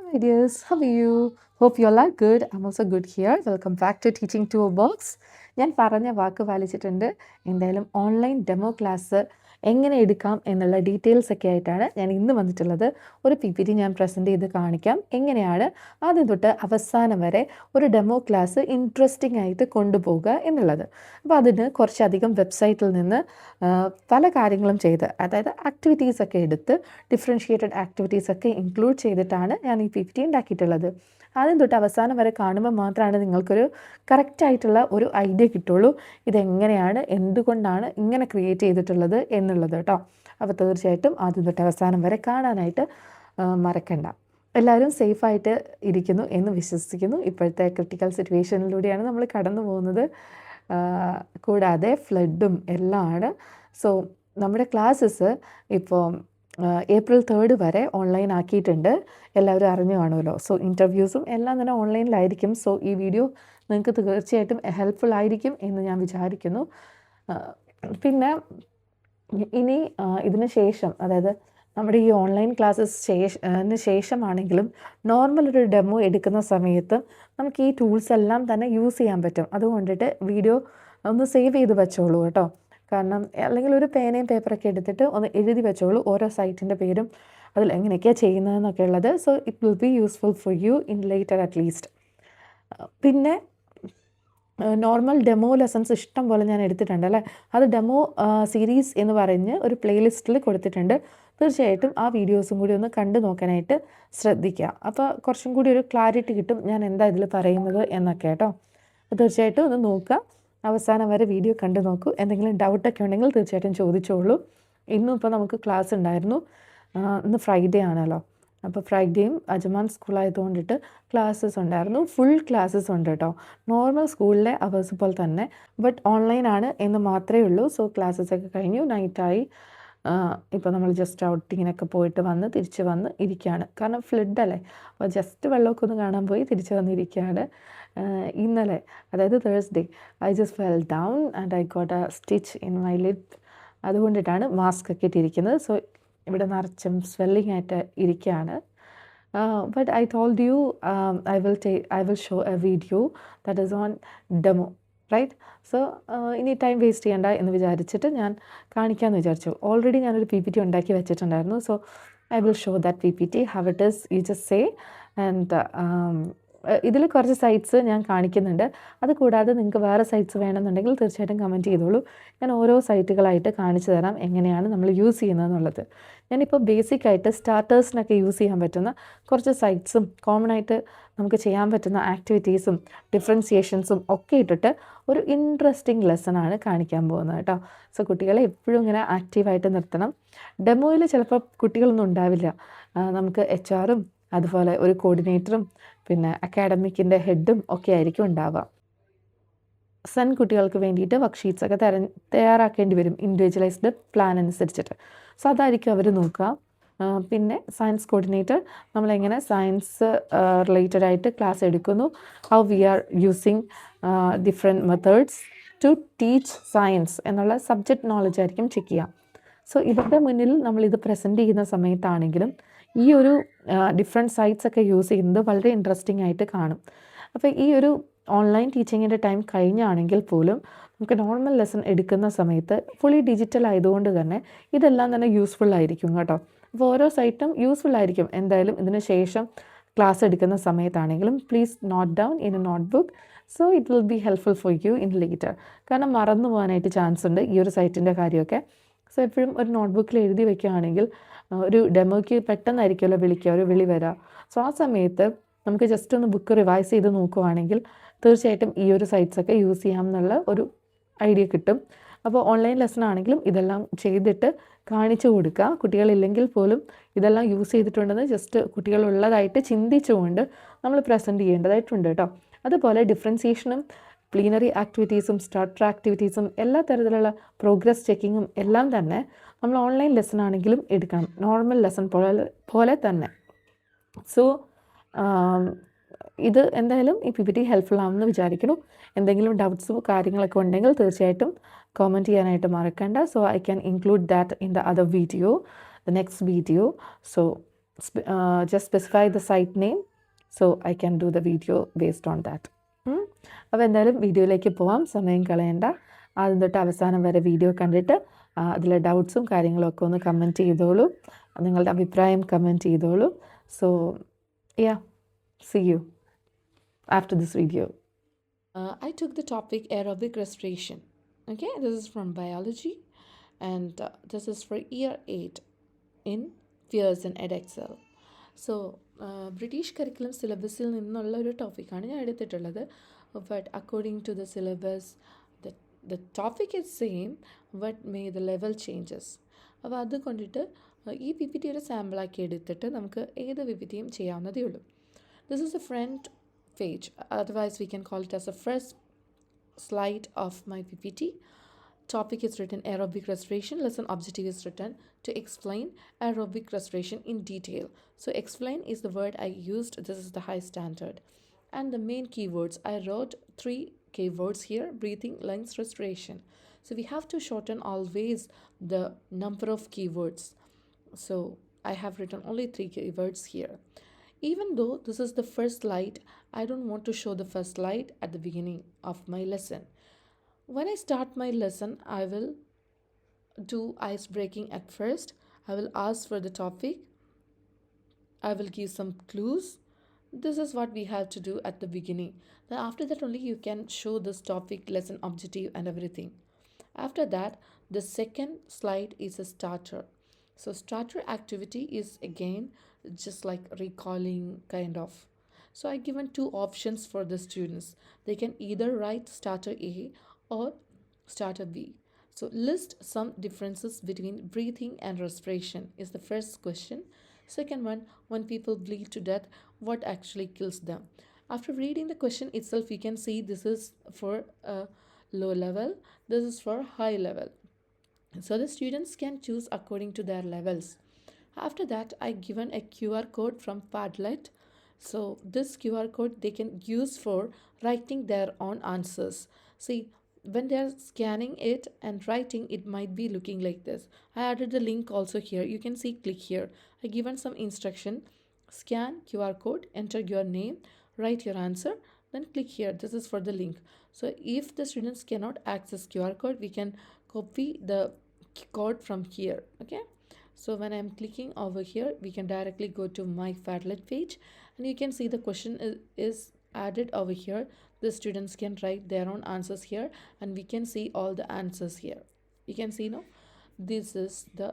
my dears, how are you? Hope you all are good. I'm also good here. Welcome back to Teaching to a Box. ഞാൻ പറഞ്ഞ വാക്ക് പാലിച്ചിട്ടുണ്ട്. എന്തായാലും online demo class എങ്ങനെ എടുക്കാം എന്നുള്ള details ഒക്കെ ആയിട്ടാണ് ഞാൻ ഇന്ന് വന്നിട്ടുള്ളത്. ഒരു PPT ഞാൻ പ്രസൻറ്റ് ചെയ്ത് കാണിക്കാം. എങ്ങനെയാണ് ആദ്യം തൊട്ട് അവസാനം വരെ ഒരു ഡെമോ ക്ലാസ് ഇൻട്രസ്റ്റിംഗ് ആയിട്ട് കൊണ്ടുപോകുക എന്നുള്ളത്. അപ്പോൾ അതിന് കുറച്ചധികം വെബ്സൈറ്റിൽ നിന്ന് പല കാര്യങ്ങളും ചെയ്ത്, അതായത് ആക്ടിവിറ്റീസൊക്കെ എടുത്ത് ഡിഫറൻഷ്യേറ്റഡ് ആക്ടിവിറ്റീസൊക്കെ ഇൻക്ലൂഡ് ചെയ്തിട്ടാണ് ഞാൻ ഈ PPT ഉണ്ടാക്കിയിട്ടുള്ളത്. ആദ്യം തൊട്ട് അവസാനം വരെ കാണുമ്പോൾ മാത്രമാണ് നിങ്ങൾക്കൊരു കറക്റ്റായിട്ടുള്ള ഒരു ഐഡിയ കിട്ടുള്ളൂ ഇതെങ്ങനെയാണ്, എന്തുകൊണ്ടാണ് ഇങ്ങനെ ക്രിയേറ്റ് ചെയ്തിട്ടുള്ളത് എന്നുള്ളത് കേട്ടോ. അപ്പോൾ തീർച്ചയായിട്ടും ആദ്യം തൊട്ട് അവസാനം വരെ കാണാനായിട്ട് മറക്കണ്ട. എല്ലാവരും സേഫായിട്ട് ഇരിക്കുന്നു എന്ന് വിശ്വസിക്കുന്നു. ഇപ്പോഴത്തെ ക്രിട്ടിക്കൽ സിറ്റുവേഷനിലൂടെയാണ് നമ്മൾ കടന്നു പോകുന്നത്. കൂടാതെ ഫ്ലഡും എല്ലാം ആണ്. സോ നമ്മുടെ ക്ലാസ്സസ് ഇപ്പോൾ April 3 വരെ ഓൺലൈൻ ആക്കിയിട്ടുണ്ട്. എല്ലാവരും അറിഞ്ഞു കാണുമല്ലോ. സോ ഇൻ്റർവ്യൂസും എല്ലാം തന്നെ ഓൺലൈനിലായിരിക്കും. സോ ഈ വീഡിയോ നിങ്ങൾക്ക് തീർച്ചയായിട്ടും ഹെൽപ്ഫുൾ ആയിരിക്കും എന്ന് ഞാൻ വിചാരിക്കുന്നു. പിന്നെ ഇനി ഇതിന് ശേഷം, അതായത് നമ്മുടെ ഈ ഓൺലൈൻ ക്ലാസ്സസ് ശേഷമാണെങ്കിലും നോർമൽ ഒരു ഡെമോ എടുക്കുന്ന സമയത്ത് നമുക്ക് ഈ ടൂൾസ് എല്ലാം തന്നെ യൂസ് ചെയ്യാൻ പറ്റും. അതുകൊണ്ടിട്ട് വീഡിയോ ഒന്ന് സേവ് ചെയ്ത് വെച്ചോളൂ കേട്ടോ. കാരണം അല്ലെങ്കിൽ ഒരു പേനയും പേപ്പറൊക്കെ എടുത്തിട്ട് ഒന്ന് എഴുതി വെച്ചോളൂ ഓരോ സൈറ്റിൻ്റെ പേരും അതിൽ എങ്ങനെയൊക്കെയാണ് ചെയ്യുന്നതെന്നൊക്കെ ഉള്ളത്. So it will be useful for you in later at least. പിന്നെ നോർമൽ ഡെമോ ലെസൺസ് ഇഷ്ടം പോലെ ഞാൻ എടുത്തിട്ടുണ്ട് അല്ലേ. അത് ഡെമോ സീരീസ് എന്ന് പറഞ്ഞ് ഒരു പ്ലേലിസ്റ്റിൽ കൊടുത്തിട്ടുണ്ട്. തീർച്ചയായിട്ടും ആ വീഡിയോസും കൂടി ഒന്ന് കണ്ടു നോക്കാനായിട്ട് ശ്രദ്ധിക്കുക. അപ്പോൾ കുറച്ചും കൂടി ഒരു ക്ലാരിറ്റി കിട്ടും ഞാൻ എന്താ ഇതിൽ പറയുന്നത് എന്നൊക്കെ കേട്ടോ. തീർച്ചയായിട്ടും ഒന്ന് നോക്കുക. അവസാനം വരെ വീഡിയോ കണ്ടു നോക്കൂ. എന്തെങ്കിലും ഡൗട്ടൊക്കെ ഉണ്ടെങ്കിൽ തീർച്ചയായിട്ടും ചോദിച്ചോളൂ. ഇന്നും ഇപ്പോൾ നമുക്ക് ക്ലാസ് ഉണ്ടായിരുന്നു. ഇന്ന് ഫ്രൈഡേ ആണല്ലോ. അപ്പോൾ ഫ്രൈഡേയും അജ്മാൻ സ്കൂളായതുകൊണ്ടിട്ട് ക്ലാസ്സസ് ഉണ്ടായിരുന്നു. ഫുൾ ക്ലാസ്സസ് ഉണ്ട് കേട്ടോ. നോർമൽ സ്കൂളിലെ അവേഴ്സ് പോലെ തന്നെ, ബട്ട് ഓൺലൈനാണ് എന്ന് മാത്രമേ ഉള്ളൂ. സോ ക്ലാസ്സസൊക്കെ കഴിഞ്ഞു, നൈറ്റായി. ഇപ്പോൾ നമ്മൾ ജസ്റ്റ് ഔട്ടിങ്ങിനൊക്കെ പോയിട്ട് വന്ന് തിരിച്ച് വന്ന് ഇരിക്കുകയാണ്. കാരണം ഫ്ലഡല്ലേ, അപ്പോൾ ജസ്റ്റ് വെള്ളമൊക്കെ ഒന്ന് കാണാൻ പോയി തിരിച്ച് വന്നിരിക്കുകയാണ്. ഇന്നലെ, അതായത് Thursday, I just fell down and I got a stitch in my lip. അതുകൊണ്ടിട്ടാണ് മാസ്ക് ഒക്കെ ഇട്ടിരിക്കുന്നത്. സോ ഇവിടെ നിറച്ചും സ്വെല്ലിംഗ് ആയിട്ട് ഇരിക്കുകയാണ്. But I told you I will show a video that is on demo, right? So ഇനി time waste ചെയ്യണ്ട എന്ന് വിചാരിച്ചിട്ട് ഞാൻ കാണിക്കാമെന്ന് വിചാരിച്ചു. ഓൾറെഡി ഞാനൊരു PPT ഉണ്ടാക്കി വെച്ചിട്ടുണ്ടായിരുന്നു. So I will show that PPT how it is, you just say. And ഇതിൽ കുറച്ച് സൈറ്റ്സ് ഞാൻ കാണിക്കുന്നുണ്ട്. അതുകൂടാതെ നിങ്ങൾക്ക് വേറെ സൈറ്റ്സ് വേണമെന്നുണ്ടെങ്കിൽ തീർച്ചയായിട്ടും കമൻറ്റ് ചെയ്തോളൂ. ഞാൻ ഓരോ സൈറ്റുകളായിട്ട് കാണിച്ചു തരാം എങ്ങനെയാണ് നമ്മൾ യൂസ് ചെയ്യുന്നതെന്നുള്ളത്. ഞാനിപ്പോൾ ബേസിക്കായിട്ട് സ്റ്റാർട്ടേഴ്സിനൊക്കെ യൂസ് ചെയ്യാൻ പറ്റുന്ന കുറച്ച് സൈറ്റ്സും കോമൺ ആയിട്ട് നമുക്ക് ചെയ്യാൻ പറ്റുന്ന ആക്ടിവിറ്റീസും ഡിഫറൻസിയേഷൻസും ഒക്കെ ഇട്ടിട്ട് ഒരു ഇൻട്രസ്റ്റിംഗ് ലെസണാണ് കാണിക്കാൻ പോകുന്നത് കേട്ടോ. സോ കുട്ടികളെ എപ്പോഴും ഇങ്ങനെ ആക്റ്റീവായിട്ട് നിർത്തണം. ഡെമോയിൽ ചിലപ്പോൾ കുട്ടികളൊന്നും ഉണ്ടാവില്ല. നമുക്ക് HR-ഉം അതുപോലെ ഒരു കോർഡിനേറ്ററും പിന്നെ അക്കാഡമിക്കിൻ്റെ ഹെഡും ഒക്കെ ആയിരിക്കും ഉണ്ടാവുക. കുട്ടികൾക്ക് വേണ്ടിയിട്ട് വർക്ക്ഷീറ്റ്സൊക്കെ തയ്യാറാക്കേണ്ടി വരും ഇൻഡിവിജ്വലൈസ്ഡ് പ്ലാൻ അനുസരിച്ചിട്ട്. സോ അതായിരിക്കും അവർ നോക്കുക. പിന്നെ സയൻസ് കോർഡിനേറ്റർ നമ്മളെങ്ങനെ സയൻസ് റിലേറ്റഡ് ആയിട്ട് ക്ലാസ് എടുക്കുന്നു, how we are using different methods to teach science എന്നുള്ള സബ്ജക്റ്റ് നോളജ് ആയിരിക്കും ചെക്ക് ചെയ്യുക. സോ ഇവരുടെ മുന്നിൽ നമ്മളിത് പ്രസൻറ്റ് ചെയ്യുന്ന സമയത്താണെങ്കിലും ഈ ഒരു ഡിഫറെൻറ്റ് സൈറ്റ്സ് ഒക്കെ യൂസ് ചെയ്യുന്നത് വളരെ ഇൻട്രസ്റ്റിംഗ് ആയിട്ട് കാണും. അപ്പോൾ ഈ ഒരു ഓൺലൈൻ ടീച്ചിങ്ങിൻ്റെ ടൈം കഴിഞ്ഞാണെങ്കിൽ പോലും നമുക്ക് നോർമൽ ലെസൺ എടുക്കുന്ന സമയത്ത് ഫുള്ളി ഡിജിറ്റൽ ആയതുകൊണ്ട് തന്നെ ഇതെല്ലാം തന്നെ യൂസ്ഫുൾ ആയിരിക്കും കേട്ടോ. അപ്പോൾ ഓരോ സൈറ്റും യൂസ്ഫുൾ ആയിരിക്കും. എന്തായാലും ഇതിന് ശേഷം ക്ലാസ് എടുക്കുന്ന സമയത്താണെങ്കിലും please note down in A note book. So it will be helpful for you in later. കാരണം മറന്നു പോകാനായിട്ട് ചാൻസ് ഉണ്ട് ഈ ഒരു സൈറ്റിൻ്റെ കാര്യമൊക്കെ. സോ എപ്പോഴും ഒരു നോട്ട്ബുക്കിൽ എഴുതി വയ്ക്കുകയാണെങ്കിൽ ഒരു ഡെമോയ്ക്ക് പെട്ടെന്നായിരിക്കുമല്ലോ ഒരു വിളി വരിക. സോ ആ സമയത്ത് നമുക്ക് ജസ്റ്റ് ഒന്ന് ബുക്ക് റിവൈസ് ചെയ്ത് നോക്കുവാണെങ്കിൽ തീർച്ചയായിട്ടും ഈ ഒരു സൈറ്റ്സൊക്കെ യൂസ് ചെയ്യാം എന്നുള്ള ഒരു ഐഡിയ കിട്ടും. അപ്പോൾ ഓൺലൈൻ ലെസൺ ആണെങ്കിലും ഇതെല്ലാം ചെയ്തിട്ട് കാണിച്ചു കൊടുക്കുക. കുട്ടികളില്ലെങ്കിൽ പോലും ഇതെല്ലാം യൂസ് ചെയ്തിട്ടുണ്ടെന്ന് ജസ്റ്റ് കുട്ടികളുള്ളതായിട്ട് ചിന്തിച്ചുകൊണ്ട് നമ്മൾ പ്രസൻറ്റ് ചെയ്യേണ്ടതായിട്ടുണ്ട് കേട്ടോ. അതുപോലെ ഡിഫറൻസിയേഷനും പ്ലീനറി ആക്ടിവിറ്റീസും സ്റ്റാർട്ടർ ആക്ടിവിറ്റീസും എല്ലാ തരത്തിലുള്ള പ്രോഗ്രസ് ചെക്കിങ്ങും എല്ലാം തന്നെ നമ്മൾ ഓൺലൈൻ ലെസൺ ആണെങ്കിലും എടുക്കണം, നോർമൽ ലെസൺ പോലെ തന്നെ. സോ ഇത് എന്തായാലും ഈ PPT ഹെൽപ്ഫുൾ ആവുമെന്ന് വിചാരിക്കുന്നു. എന്തെങ്കിലും ഡൗട്ട്സോ കാര്യങ്ങളൊക്കെ ഉണ്ടെങ്കിൽ തീർച്ചയായിട്ടും കമൻറ്റ് ചെയ്യാനായിട്ട് മറക്കണ്ട. So I can include that in the other video, the next video. So just specify the site name, so I can do the video based on that. അപ്പോൾ എന്തായാലും വീഡിയോയിലേക്ക് പോവാം, സമയം കളയണ്ട. ആദ്യം തൊട്ട് അവസാനം വരെ വീഡിയോ കണ്ടിട്ട് അതിലെ ഡൗട്ട്സും കാര്യങ്ങളൊക്കെ ഒന്ന് കമൻറ്റ് ചെയ്തോളൂ, നിങ്ങളുടെ അഭിപ്രായം കമൻറ്റ് ചെയ്തോളൂ. So yeah, see you after this video. I took the topic aerobic respiration. Okay, this is from biology, and this is for year 8 in Pearson edXL. So British curriculum സിലബസിൽ നിന്നുള്ള ഒരു ടോപ്പിക്കാണ് ഞാൻ എടുത്തിട്ടുള്ളത്. But according to the syllabus the topic is same, but may the level changes. അപ്പോൾ അത് കൊണ്ടിട്ട് ഈ പി പി ടി ഒരു സാമ്പിളാക്കി എടുത്തിട്ട് നമുക്ക് ഏത് പി പി ടിയും ചെയ്യാവുന്നതേ ഉള്ളൂ. This is a friend page, otherwise we can call it as A first slide of my PPT. Topic is written aerobic respiration. Lesson objective is written to explain aerobic respiration in detail. So explain is the word I used. This is the high standard. And the main keywords, I wrote 3 keywords here: breathing, lungs, respiration. So we have to shorten always the number of keywords. So I have written only 3 keywords here. Even though this is the first slide, I don't want to show the first slide at the beginning of my lesson. When I start my lesson, I will do ice breaking at first. I will ask for the topic. I will give some clues. This is what we have to do at the beginning. Then after that only you can show this topic, lesson objective and everything. After that, the second slide is a starter. So starter activity is again just like recalling kind of. So I given 2 options for the students. They can either write starter A or starter B. So list some differences between breathing and respiration is the first question. Second one, when people bleed to death, what actually kills them? After reading the question itself, you can see this is for a low level, this is for high level. So the students can choose according to their levels. After that, I given a QR code from Padlet. So this QR code they can use for writing their own answers. See, when they are scanning it and writing, it might be looking like this. I added the link also here. You can see, click here. I given some instruction: scan QR code, enter your name, write your answer, then click here. This is for the link. So if the students cannot access QR code, we can copy the code from here. Okay, so when I'm clicking over here, we can directly go to my Padlet page, and you can see the question is added over here. The students can write their own answers here, and we can see all the answers here. You can see, no, this is the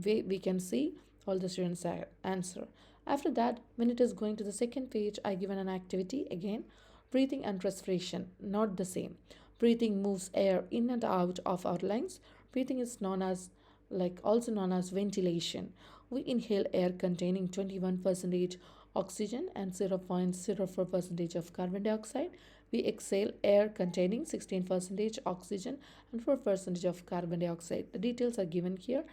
way we can see all the students answer. After that, when it is going to the second page, I given an activity again: breathing and respiration, not the same. Breathing moves air in and out of our lungs. Breathing is known as, like, also known as ventilation. We inhale air containing 21% oxygen and 0.04% of carbon dioxide. We exhale air containing 16% oxygen and 4% of carbon dioxide. The details are given here,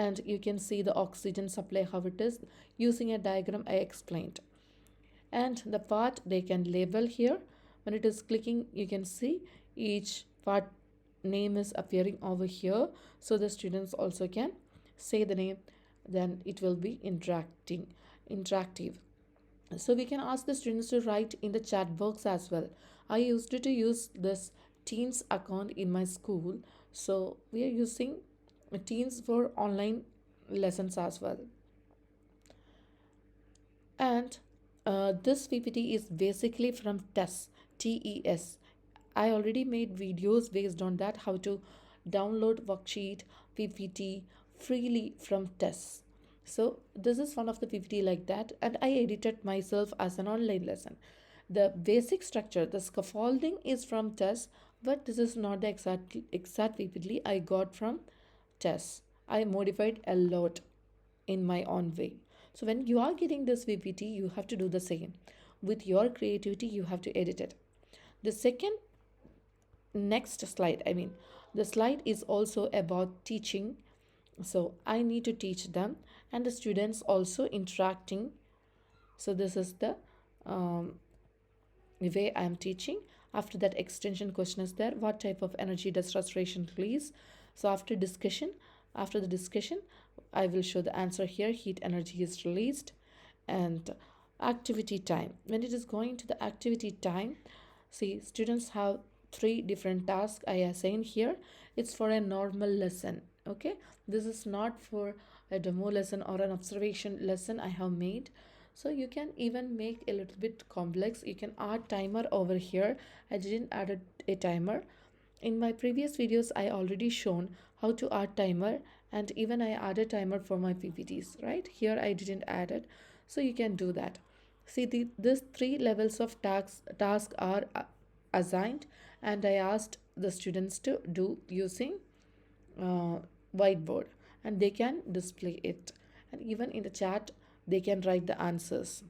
and you can see the oxygen supply, how it is, using a diagram I explained. And the part they can label here. When it is clicking, you can see each part name is appearing over here, so the students also can say the name, then it will be interactive. So we can ask the students to write in the chat box as well. I used to use this Teams account in my school, so we are using Teams for online lessons as well. And this PPT is basically from TES. TES. I already made videos based on that, how to download worksheet, PPT freely from TES. So this is one of the PPT like that, and I edited myself as an online lesson. The basic structure, the scaffolding is from TES, but this is not the exact PPT I got from TES. I modified a lot in my own way. So when you are getting this PPT, you have to do the same. With your creativity, you have to edit it. The second next slide, the slide is also about teaching. So I need to teach them, and the students also interacting. So this is the way I am teaching. After that, extension question is there: what type of energy does respiration release? So after the discussion, I will show the answer here. Heat energy is released. And activity time. When it is going to the activity time, see, students have three different tasks I assign here. It's for a normal lesson. Okay, this is not for a demo lesson or an observation lesson I have made. So you can even make a little bit complex. You can add timer over here. I didn't add a timer. In my previous videos, I already shown how to add timer, and even I added timer for my PPTs, right? Here I didn't add it. So you can do that. See, these three levels of task are assigned, and I asked the students to do using uh, whiteboard, and they can display it, and even in the chat they can write the answers.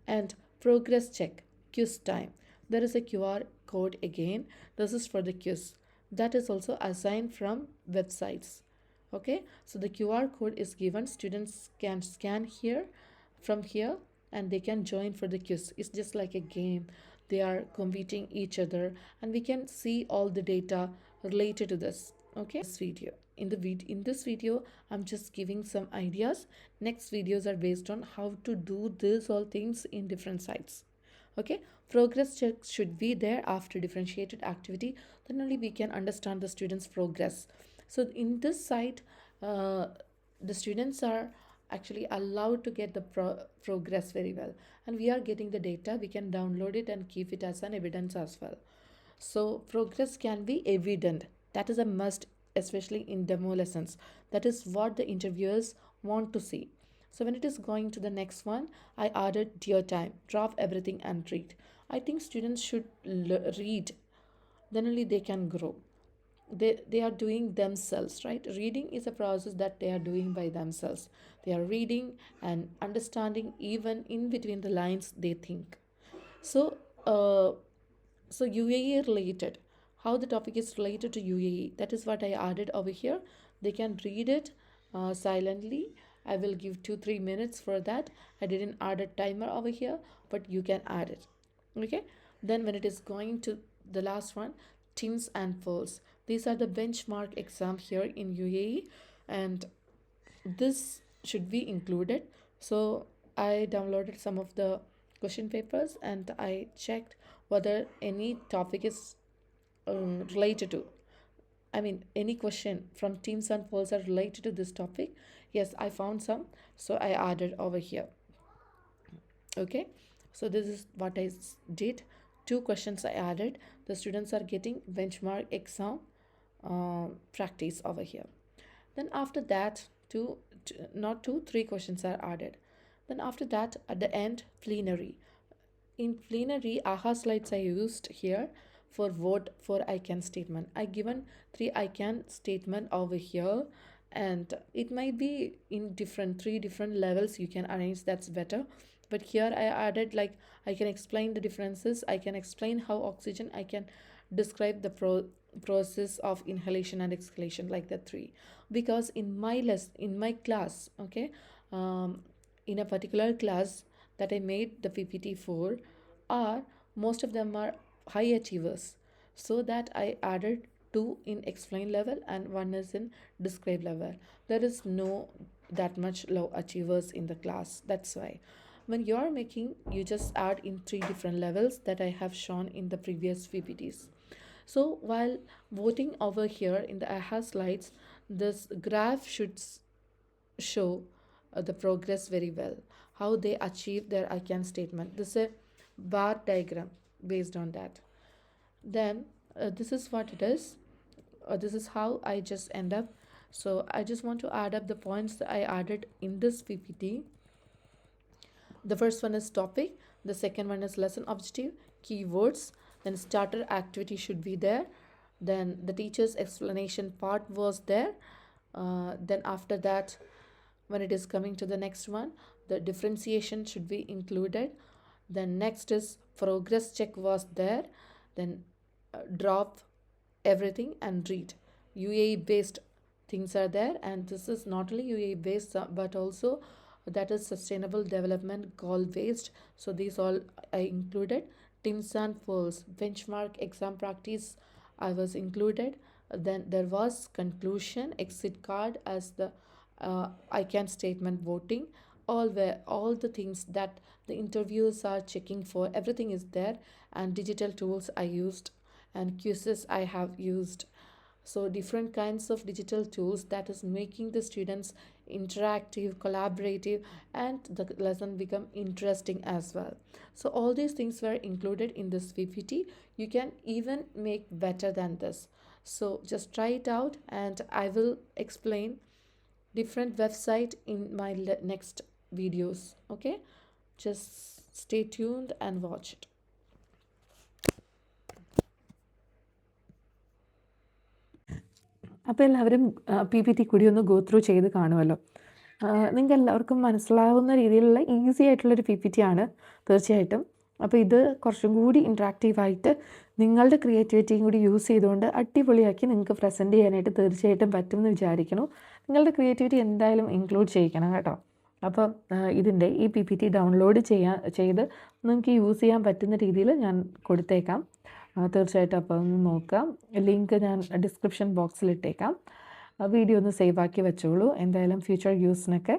And progress check, quiz time. There is a QR code again. This is for the quiz. That is also assigned from websites. Okay, so the QR code is given. Students can scan here from here and they can join for the quiz. It's just like a game. They are competing each other, and we can see all the data related to this. Okay, this video. In this video, I'm just giving some ideas. Next videos are based on how to do these all things in different sites. Okay, progress checks should be there after differentiated activity. Then only we can understand the students' progress. So in this site, the students are actually allowed to get the progress very well, and we are getting the data. We can download it and keep it as an evidence as well. So progress can be evident. That is a must, especially in demo lessons. That is what the interviewers want to see. So when it is going to the next one, I added dear time, drop everything and read. I think students should read, then only they can grow. They are doing themselves, right? Reading is a process that they are doing by themselves. They are reading and understanding, even in between the lines they think. So so UAE related, how the topic is related to UAE, that is what I added over here. They can read it silently. I will give 2-3 minutes for that. I didn't add a timer over here, but you can add it. Okay, then when it is going to the last one, TIMSS and FIRLS, these are the benchmark exam here in UAE, and this should be included. So I downloaded some of the question papers and I checked whether any topic is related to, I mean, any question from TIMSS and FIRLS are related to this topic. Yes, I found some, so I added over here. Okay, so this is what I did. Two questions I added. The students are getting benchmark exam practice over here. Then after that, not two, three questions are added. Then after that, at the end, plenary. In plenary, AHA slides I used here for vote for I can statement. I given three I can statement over here, and it might be in three different levels. You can arrange, that's better. But here I added, like, I can explain the differences. I can explain how oxygen. I can describe the process of inhalation and exhalation, like the three. Because in my class, okay, in a particular class that I made the PPT for, are most of them are high achievers, so that I added two in explain level and one is in describe level. There is no that much low achievers in the class. That's why when you are making, you just add in three different levels that I have shown in the previous PPTs. So while voting over here in the AHA slides, this graph should show the progress very well, how they achieve their I can statement. This is a bar diagram based on that. Then this is what it is. This is how I just end up. So I just want to add up the points that I added in this PPT. The first one is topic, the second one is lesson objective, keywords, then starter activity should be there, then the teacher's explanation part was there. Then after that, when it is coming to the next one, the differentiation should be included. Then next is progress check was there. Then drop everything and read. UAE based things are there, and this is not only UAE based but also that is sustainable development goal based. So these all I included. TIMSS and FIRLS benchmark exam practice I was included. Then there was conclusion exit card as the I can statement voting, all the things that the interviewers are checking for, everything is there. And digital tools I used, and quizzes I have used. So different kinds of digital tools that is making the students interactive, collaborative, and the lesson become interesting as well. So all these things were included in this PPT. You can even make better than this. So just try it out, and I will explain different website in my next videos. Okay, just stay tuned and watch it. അപ്പോൾ എല്ലാവരും PPT കൂടി ഒന്ന് go through ചെയ്ത് കാണുമല്ലോ. നിങ്ങൾക്ക് എല്ലാവർക്കും മനസ്സിലാവുന്ന രീതിയിലുള്ള ഈസി ആയിട്ടുള്ളൊരു PPT ആണ് തീർച്ചയായിട്ടും. അപ്പോൾ ഇത് കുറച്ചും കൂടി ഇൻട്രാക്റ്റീവായിട്ട് നിങ്ങളുടെ ക്രിയേറ്റിവിറ്റിയും കൂടി യൂസ് ചെയ്തുകൊണ്ട് അടിപൊളിയാക്കി നിങ്ങൾക്ക് പ്രസൻറ്റ് ചെയ്യാനായിട്ട് തീർച്ചയായിട്ടും പറ്റുമെന്ന് വിചാരിക്കുന്നു. നിങ്ങളുടെ ക്രിയേറ്റിവിറ്റി എന്തായാലും ഇൻക്ലൂഡ് ചെയ്യിക്കണം കേട്ടോ. അപ്പോൾ ഇതിൻ്റെ ഈ PPT ഡൗൺലോഡ് ചെയ്ത് നിങ്ങൾക്ക് യൂസ് ചെയ്യാൻ പറ്റുന്ന രീതിയിൽ ഞാൻ കൊടുത്തേക്കാം. തീർച്ചയായിട്ടും അപ്പോൾ ഒന്ന് നോക്കാം. ലിങ്ക് ഞാൻ ഡിസ്ക്രിപ്ഷൻ ബോക്സിൽ ഇട്ടേക്കാം. വീഡിയോ ഒന്ന് സേവ് ആക്കി വെച്ചോളൂ. എന്തായാലും ഫ്യൂച്ചർ യൂസിനൊക്കെ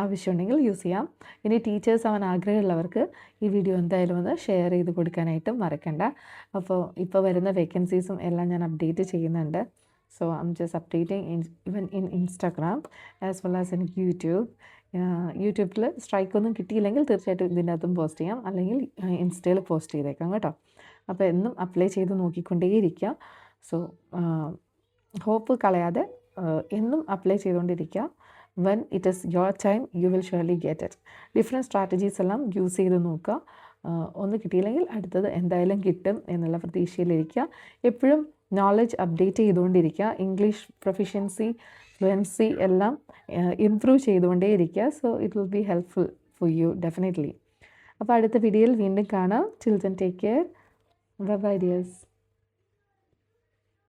ആവശ്യമുണ്ടെങ്കിൽ യൂസ് ചെയ്യാം. ഇനി ടീച്ചേഴ്സ് ആവാൻ ആഗ്രഹമുള്ളവർക്ക് ഈ വീഡിയോ എന്തായാലും ഒന്ന് ഷെയർ ചെയ്ത് കൊടുക്കാനായിട്ടും മറക്കണ്ട. അപ്പോൾ ഇപ്പോൾ വരുന്ന വേക്കൻസീസും എല്ലാം ഞാൻ അപ്ഡേറ്റ് ചെയ്യുന്നുണ്ട്. So I am just updating even in Instagram as well as in YouTube. യൂട്യൂബിൽ സ്ട്രൈക്കൊന്നും കിട്ടിയില്ലെങ്കിൽ തീർച്ചയായിട്ടും ഇതിൻ്റെ അകത്തും പോസ്റ്റ് ചെയ്യാം, അല്ലെങ്കിൽ ഇൻസ്റ്റയിൽ പോസ്റ്റ് ചെയ്തേക്കാം കേട്ടോ. അപ്പോൾ എന്നും അപ്ലൈ ചെയ്ത് നോക്കിക്കൊണ്ടേയിരിക്കുക. സോ ഹോപ്പ് കളയാതെ എന്നും അപ്ലൈ ചെയ്തുകൊണ്ടിരിക്കുക. When it is your time you will surely get it. Different strategies എല്ലാം യൂസ് ചെയ്ത് നോക്കുക. ഒന്ന് കിട്ടിയില്ലെങ്കിൽ അടുത്തത് എന്തായാലും കിട്ടും എന്നുള്ള പ്രതീക്ഷയിലിരിക്കുക. എപ്പോഴും നോളജ് അപ്ഡേറ്റ് ചെയ്തുകൊണ്ടിരിക്കുക. ഇംഗ്ലീഷ് പ്രൊഫിഷ്യൻസി, ഫ്ലുവൻസി എല്ലാം ഇംപ്രൂവ് ചെയ്തുകൊണ്ടേയിരിക്കുക. So it will be helpful for you definitely. അപ്പോൾ അടുത്ത വീഡിയോയിൽ വീണ്ടും കാണാം. Till then take care. Bye bye dears.